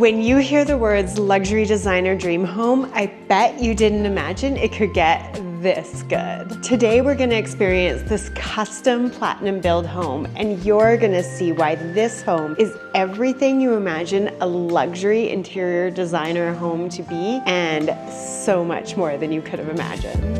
When you hear the words luxury designer dream home, I bet you didn't imagine it could get this good. Today we're gonna experience this custom platinum build home, and you're gonna see why this home is everything you imagine a luxury interior designer home to be, and so much more than you could have imagined.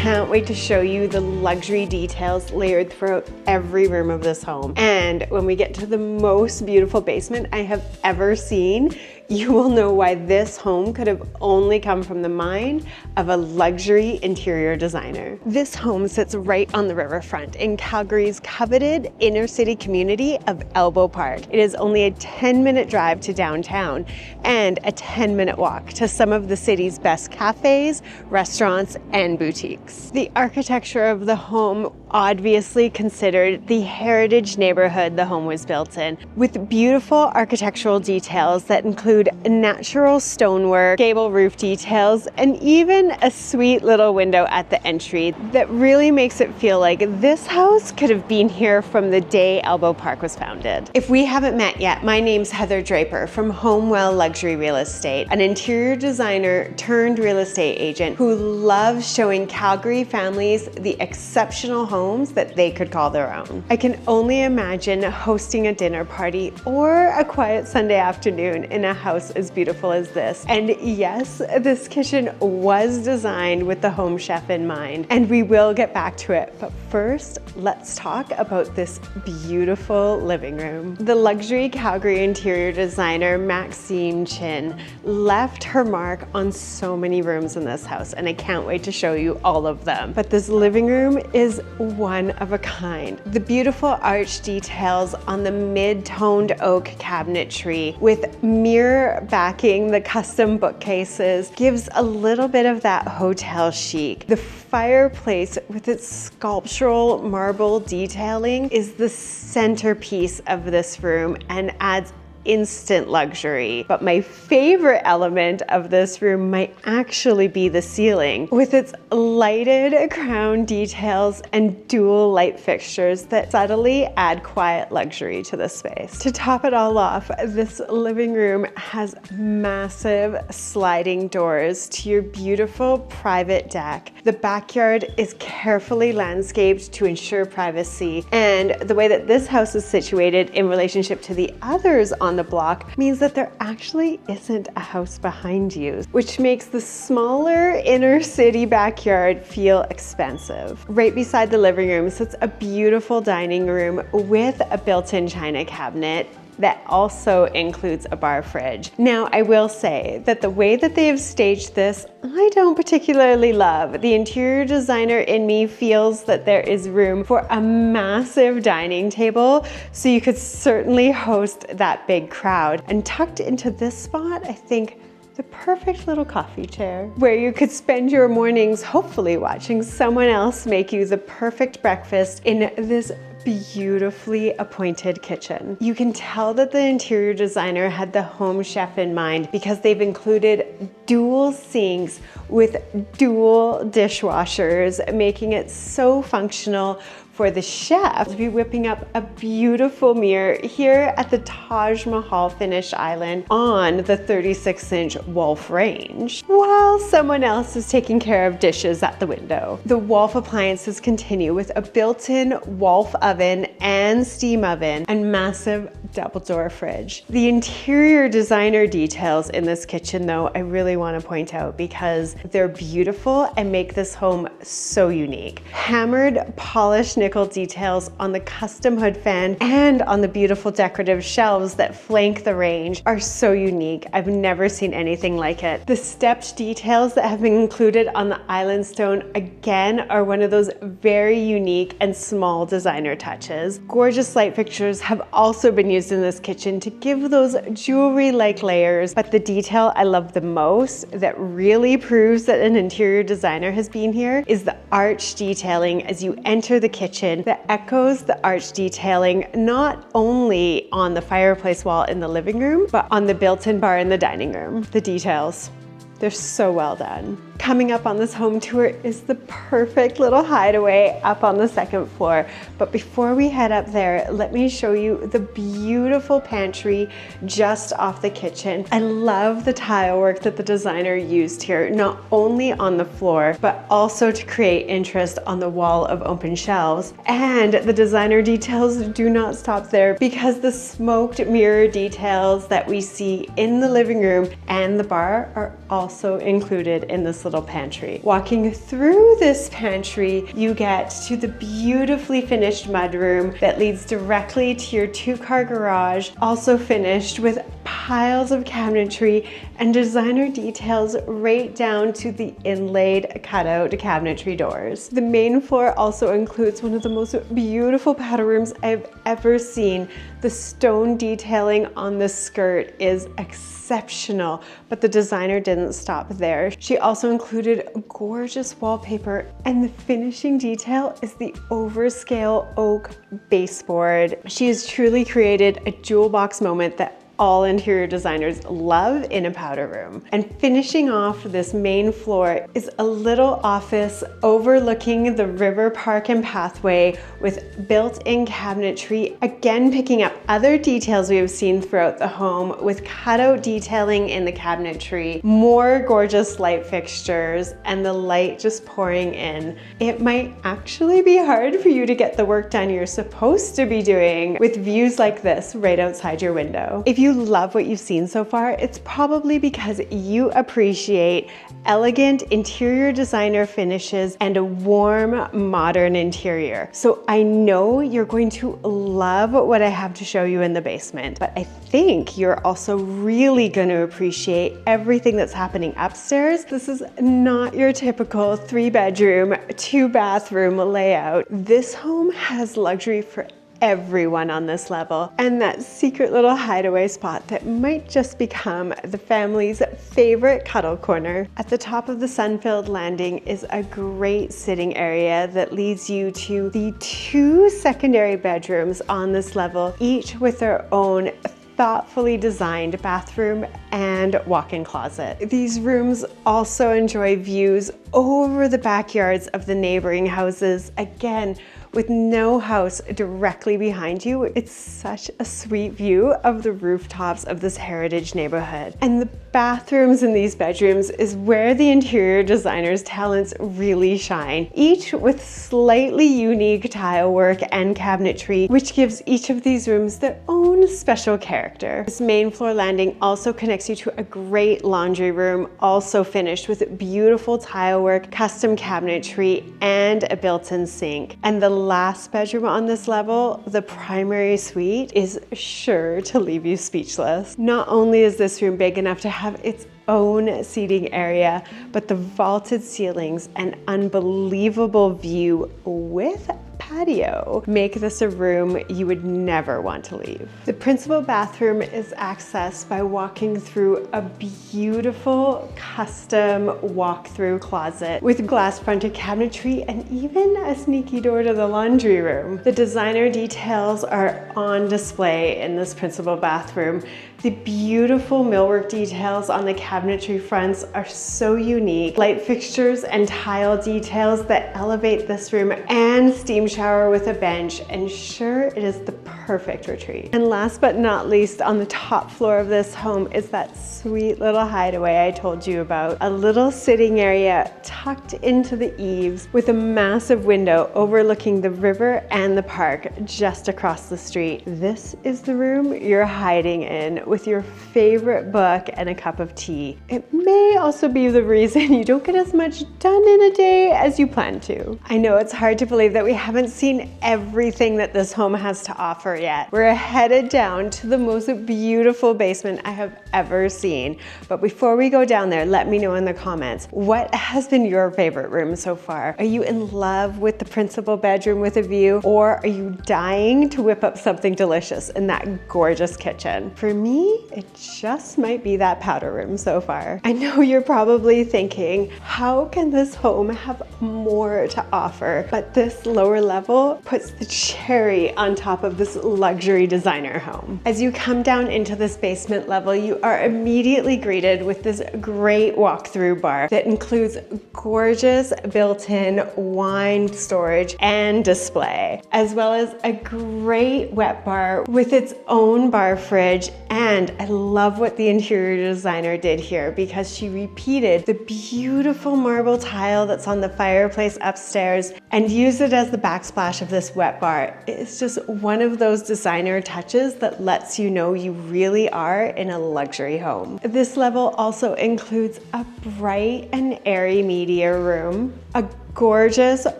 Can't wait to show you the luxury details layered throughout every room of this home. And when we get to the most beautiful basement I have ever seen, you will know why this home could have only come from the mind of a luxury interior designer. This home sits right on the riverfront in Calgary's coveted inner city community of Elbow Park. It is only a 10-minute drive to downtown and a 10-minute walk to some of the city's best cafes, restaurants, and boutiques. The architecture of the home obviously considered the heritage neighborhood the home was built in, with beautiful architectural details that include natural stonework, gable roof details, and even a sweet little window at the entry that really makes it feel like this house could have been here from the day Elbow Park was founded. If we haven't met yet, my name's Draper from Homewell Luxury Real Estate, an interior designer turned real estate agent who loves showing Calgary families the exceptional homes that they could call their own. I can only imagine hosting a dinner party or a quiet Sunday afternoon in a house as beautiful as this. And yes, this kitchen was designed with the home chef in mind, and we will get back to it. But first, let's talk about this beautiful living room. The luxury Calgary interior designer Maxine Chin left her mark on so many rooms in this house, and I can't wait to show you all of them. But this living room is one of a kind. The beautiful arch details on the mid-toned oak cabinetry with mirror backing the custom bookcases gives a little bit of that hotel chic. The fireplace with its sculptural marble detailing is the centerpiece of this room and adds instant luxury. But my favorite element of this room might actually be the ceiling, with its lighted crown details and dual light fixtures that subtly add quiet luxury to the space. To top it all off, this living room has massive sliding doors to your beautiful private deck. The backyard is carefully landscaped to ensure privacy, and the way that this house is situated in relationship to the others on the block means that there actually isn't a house behind you, which makes the smaller inner city backyard feel expensive. Right beside the living room sits a beautiful dining room with a built-in china cabinet that also includes a bar fridge. Now, I will say that the way that they have staged this, I don't particularly love. The interior designer in me feels that there is room for a massive dining table, so you could certainly host that big crowd. And tucked into this spot, I think, the perfect little coffee chair where you could spend your mornings hopefully watching someone else make you the perfect breakfast in this beautifully appointed kitchen. You can tell that the interior designer had the home chef in mind because they've included dual sinks with dual dishwashers, making it so functional for the chef to be whipping up a beautiful mirror here at the Taj Mahal finish island on the 36-inch Wolf range, while someone else is taking care of dishes at the window. The Wolf appliances continue with a built-in Wolf oven and steam oven and massive double door fridge. The interior designer details in this kitchen, though, I really want to point out because they're beautiful and make this home so unique. Hammered, polished nickel details on the custom hood fan and on the beautiful decorative shelves that flank the range are so unique. I've never seen anything like it. The stepped details that have been included on the island stone again are one of those very unique and small designer touches. Gorgeous light fixtures have also been used used in this kitchen to give those jewelry-like layers, but the detail I love the most that really proves that an interior designer has been here is the arch detailing as you enter the kitchen that echoes the arch detailing not only on the fireplace wall in the living room, but on the built-in bar in the dining room. The details, they're so well done. Coming up on this home tour is the perfect little hideaway up on the second floor. But before we head up there, let me show you the beautiful pantry just off the kitchen. I love the tile work that the designer used here, not only on the floor, but also to create interest on the wall of open shelves. And the designer details do not stop there, because the smoked mirror details that we see in the living room and the bar are also included in this little pantry. Walking through this pantry, you get to the beautifully finished mudroom that leads directly to your 2-car garage, also finished with piles of cabinetry and designer details right down to the inlaid cutout cabinetry doors. The main floor also includes one of the most beautiful powder rooms I've ever seen. The stone detailing on the skirt is exceptional, but the designer didn't stop there. She also included gorgeous wallpaper, and the finishing detail is the overscale oak baseboard. She has truly created a jewel box moment that all interior designers love in a powder room. And finishing off this main floor is a little office overlooking the river park and pathway with built-in cabinetry, again picking up other details we have seen throughout the home with cutout detailing in the cabinetry, more gorgeous light fixtures, and the light just pouring in. It might actually be hard for you to get the work done you're supposed to be doing with views like this right outside your window. If you love what you've seen so far, it's probably because you appreciate elegant interior designer finishes and a warm, modern interior. So I know you're going to love what I have to show you in the basement, but I think you're also really going to appreciate everything that's happening upstairs. This is not your typical 3-bedroom, 2-bathroom layout. This home has luxury for everyone on this level, and that secret little hideaway spot that might just become the family's favorite cuddle corner. At the top of the sun-filled landing is a great sitting area that leads you to the 2 secondary bedrooms on this level, each with their own thoughtfully designed bathroom and walk-in closet. These rooms also enjoy views over the backyards of the neighboring houses, again with no house directly behind you. It's such a sweet view of the rooftops of this heritage neighborhood. And the bathrooms in these bedrooms is where the interior designer's talents really shine, each with slightly unique tile work and cabinetry, which gives each of these rooms their own special character. This main floor landing also connects you to a great laundry room, also finished with beautiful tile work, custom cabinetry, and a built-in sink. And the last bedroom on this level, the primary suite, is sure to leave you speechless. Not only is this room big enough to have its own seating area, but the vaulted ceilings and unbelievable view with patio make this a room you would never want to leave. The principal bathroom is accessed by walking through a beautiful custom walk-through closet with glass-fronted cabinetry and even a sneaky door to the laundry room. The designer details are on display in this principal bathroom. The beautiful millwork details on the cabinetry fronts are so unique. Light fixtures and tile details that elevate this room, and steam shower with a bench, and sure, it is the perfect retreat. And last but not least, on the top floor of this home is that sweet little hideaway I told you about. A little sitting area tucked into the eaves with a massive window overlooking the river and the park just across the street. This is the room you're hiding in with your favorite book and a cup of tea. It may also be the reason you don't get as much done in a day as you plan to. I know it's hard to believe that we haven't seen everything that this home has to offer offer yet. We're headed down to the most beautiful basement I have ever seen. But before we go down there, let me know in the comments, what has been your favorite room so far? Are you in love with the principal bedroom with a view, or are you dying to whip up something delicious in that gorgeous kitchen? For me, it just might be that powder room so far. I know you're probably thinking, how can this home have more to offer? But this lower level puts the cherry on top of this luxury designer home. As you come down into this basement level, you are immediately greeted with this great walk-through bar that includes gorgeous built-in wine storage and display, as well as a great wet bar with its own bar fridge. And I love what the interior designer did here, because she repeated the beautiful marble tile that's on the fireplace upstairs and used it as the backsplash of this wet bar. It's just one of those designer touches that lets you know you really are in a luxury home. This level also includes a bright and airy media room, a gorgeous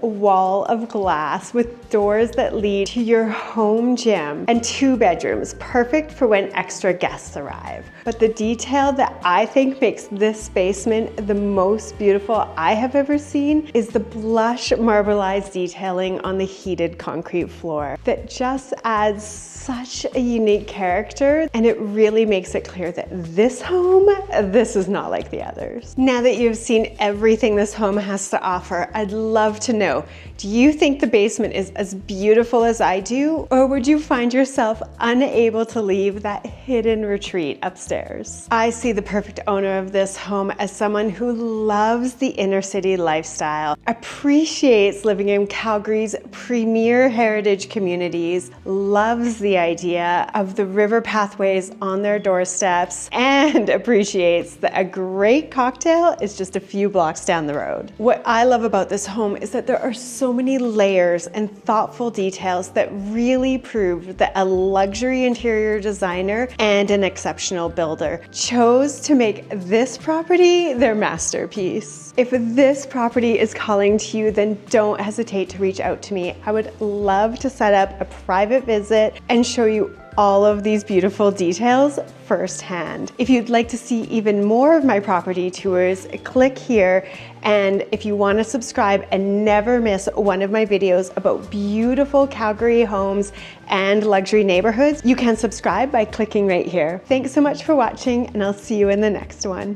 wall of glass with doors that lead to your home gym, and 2 bedrooms, perfect for when extra guests arrive. But the detail that I think makes this basement the most beautiful I have ever seen is the blush marbleized detailing on the heated concrete floor that just adds such a unique character, and it really makes it clear that this home, this is not like the others. Now that you've seen everything this home has to offer, I'd love to know, do you think the basement is as beautiful as I do, or would you find yourself unable to leave that hidden retreat upstairs? I see the perfect owner of this home as someone who loves the inner city lifestyle, appreciates living in Calgary's premier heritage communities, loves the idea of the river pathways on their doorsteps, and appreciates that a great cocktail is just a few blocks down the road. What I love about this home is that there are so many layers and thoughtful details that really prove that a luxury interior designer and an exceptional builder chose to make this property their masterpiece. If this property is calling to you, then don't hesitate to reach out to me. I would love to set up a private visit and show you all of these beautiful details firsthand. If you'd like to see even more of my property tours, click here. And if you want to subscribe and never miss one of my videos about beautiful Calgary homes and luxury neighborhoods, you can subscribe by clicking right here. Thanks so much for watching, and I'll see you in the next one.